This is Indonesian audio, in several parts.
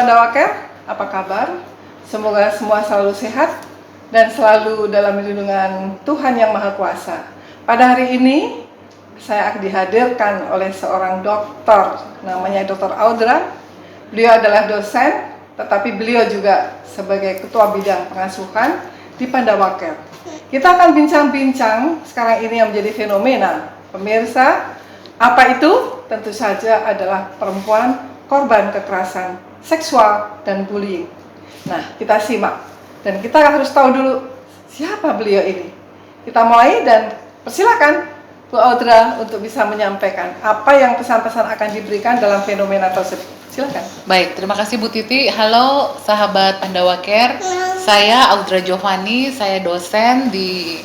Pandawaker, apa kabar? Semoga semua selalu sehat dan selalu dalam lindungan Tuhan Yang Maha Kuasa. Pada hari ini, saya akan dihadirkan oleh seorang dokter, namanya Dr. Audra. Beliau adalah dosen, tetapi beliau juga sebagai ketua bidang pengasuhan di Pandawaker. Kita akan bincang-bincang sekarang ini yang menjadi fenomena. Pemirsa, apa itu? Tentu saja adalah perempuan korban kekerasan seksual dan bullying. Nah, kita simak. Dan kita harus tahu dulu siapa beliau ini. Kita mulai dan persilakan Bu Audra untuk bisa menyampaikan apa yang pesan-pesan akan diberikan dalam fenomena tersebut. Silakan. Baik, terima kasih Bu Titi. Halo sahabat Pandawaker. Saya Audra Giovanni, saya dosen di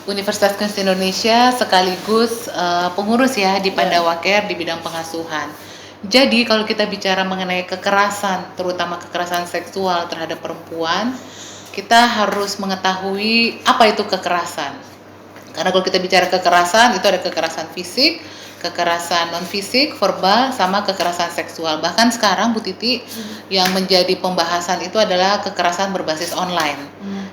Universitas Kristen Indonesia sekaligus pengurus ya di Pandawaker di bidang pengasuhan. Jadi kalau kita bicara mengenai kekerasan, terutama kekerasan seksual terhadap perempuan, kita harus mengetahui apa itu kekerasan. Karena kalau kita bicara kekerasan, itu ada kekerasan fisik, kekerasan non fisik, verbal, sama kekerasan seksual. Bahkan sekarang Bu Titi yang menjadi pembahasan itu adalah kekerasan berbasis online.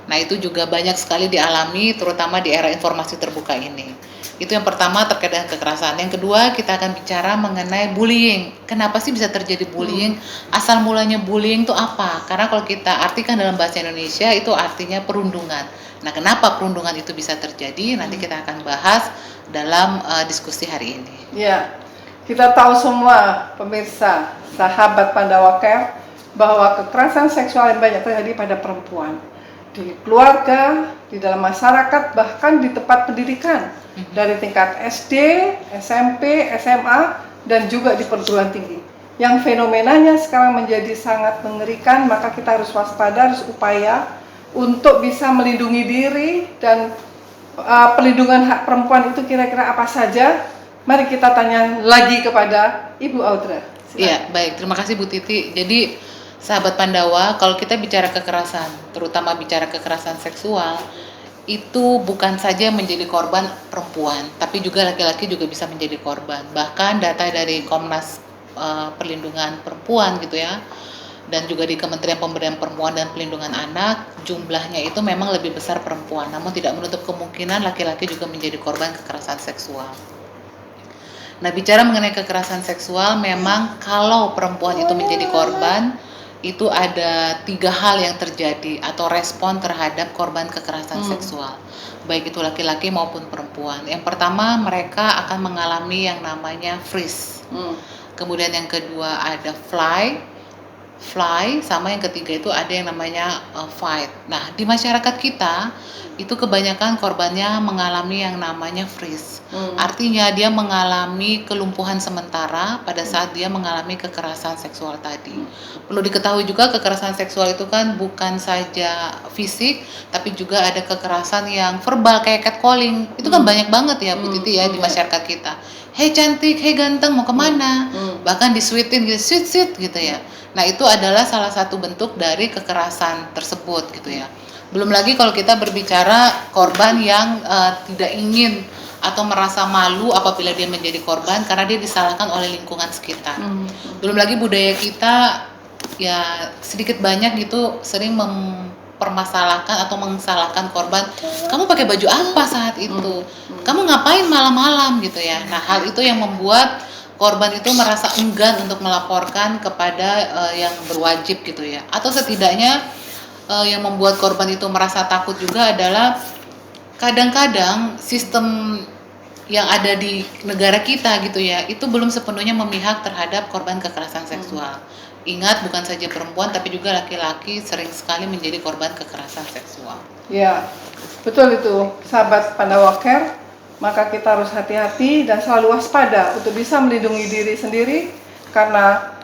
Nah itu juga banyak sekali dialami, terutama di era informasi terbuka ini. Itu yang pertama terkait dengan kekerasan. Yang kedua kita akan bicara mengenai bullying. Kenapa sih bisa terjadi bullying? Asal mulanya bullying itu apa? Karena kalau kita artikan dalam bahasa Indonesia itu artinya perundungan. Nah, kenapa perundungan itu bisa terjadi? Nanti kita akan bahas dalam diskusi hari ini. Ya, kita tahu semua pemirsa, sahabat Pandawaker, bahwa kekerasan seksual yang banyak terjadi pada perempuan. Di keluarga, di dalam masyarakat, bahkan di tempat pendidikan. Dari tingkat SD, SMP, SMA, dan juga di perguruan tinggi. Yang fenomenanya sekarang menjadi sangat mengerikan, maka kita harus waspada, harus upaya untuk bisa melindungi diri dan pelindungan hak perempuan itu kira-kira apa saja. Mari kita tanya lagi kepada Ibu Audra. Iya, baik. Terima kasih Bu Titi. Jadi, sahabat Pandawa, kalau kita bicara kekerasan, terutama bicara kekerasan seksual, itu bukan saja menjadi korban perempuan, tapi juga laki-laki juga bisa menjadi korban. Bahkan data dari Komnas Perlindungan Perempuan gitu ya, dan juga di Kementerian Pemberdayaan Perempuan dan Pelindungan Anak, jumlahnya itu memang lebih besar perempuan, namun tidak menutup kemungkinan laki-laki juga menjadi korban kekerasan seksual. Nah, bicara mengenai kekerasan seksual, memang kalau perempuan itu menjadi korban, itu ada 3 hal yang terjadi atau respon terhadap korban kekerasan seksual, baik itu laki-laki maupun perempuan. Yang pertama, mereka akan mengalami yang namanya freeze. Kemudian yang kedua ada fly, sama yang ketiga itu ada yang namanya fight. Nah, di masyarakat kita itu kebanyakan korbannya mengalami yang namanya freeze. Artinya dia mengalami kelumpuhan sementara pada saat dia mengalami kekerasan seksual tadi. Perlu diketahui juga kekerasan seksual itu kan bukan saja fisik, tapi juga ada kekerasan yang verbal kayak catcalling. Itu kan banyak banget ya Bu Titi ya di masyarakat kita. Hei cantik, hei ganteng, mau kemana? Bahkan disuitin gitu, sweet gitu ya. Nah itu adalah salah satu bentuk dari kekerasan tersebut gitu ya. Belum lagi kalau kita berbicara korban yang tidak ingin atau merasa malu apabila dia menjadi korban karena dia disalahkan oleh lingkungan sekitar. Belum lagi budaya kita ya sedikit banyak gitu sering mempermasalahkan atau mensalahkan korban. Kamu pakai baju apa saat itu? Kamu ngapain malam-malam gitu ya. Nah hal itu yang membuat korban itu merasa enggan untuk melaporkan kepada yang berwajib gitu ya. Atau setidaknya yang membuat korban itu merasa takut juga adalah kadang-kadang sistem yang ada di negara kita gitu ya, itu belum sepenuhnya memihak terhadap korban kekerasan seksual. Ingat, bukan saja perempuan tapi juga laki-laki sering sekali menjadi korban kekerasan seksual. Ya, betul itu, sahabat Pandawaker. Maka kita harus hati-hati dan selalu waspada untuk bisa melindungi diri sendiri karena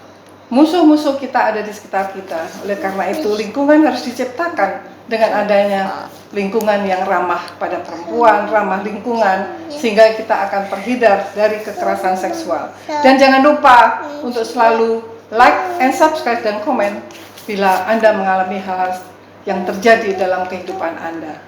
musuh-musuh kita ada di sekitar kita. Oleh karena itu lingkungan harus diciptakan dengan adanya lingkungan yang ramah pada perempuan, ramah lingkungan, sehingga kita akan terhindar dari kekerasan seksual. Dan jangan lupa untuk selalu like and subscribe dan komen bila Anda mengalami hal-hal yang terjadi dalam kehidupan Anda.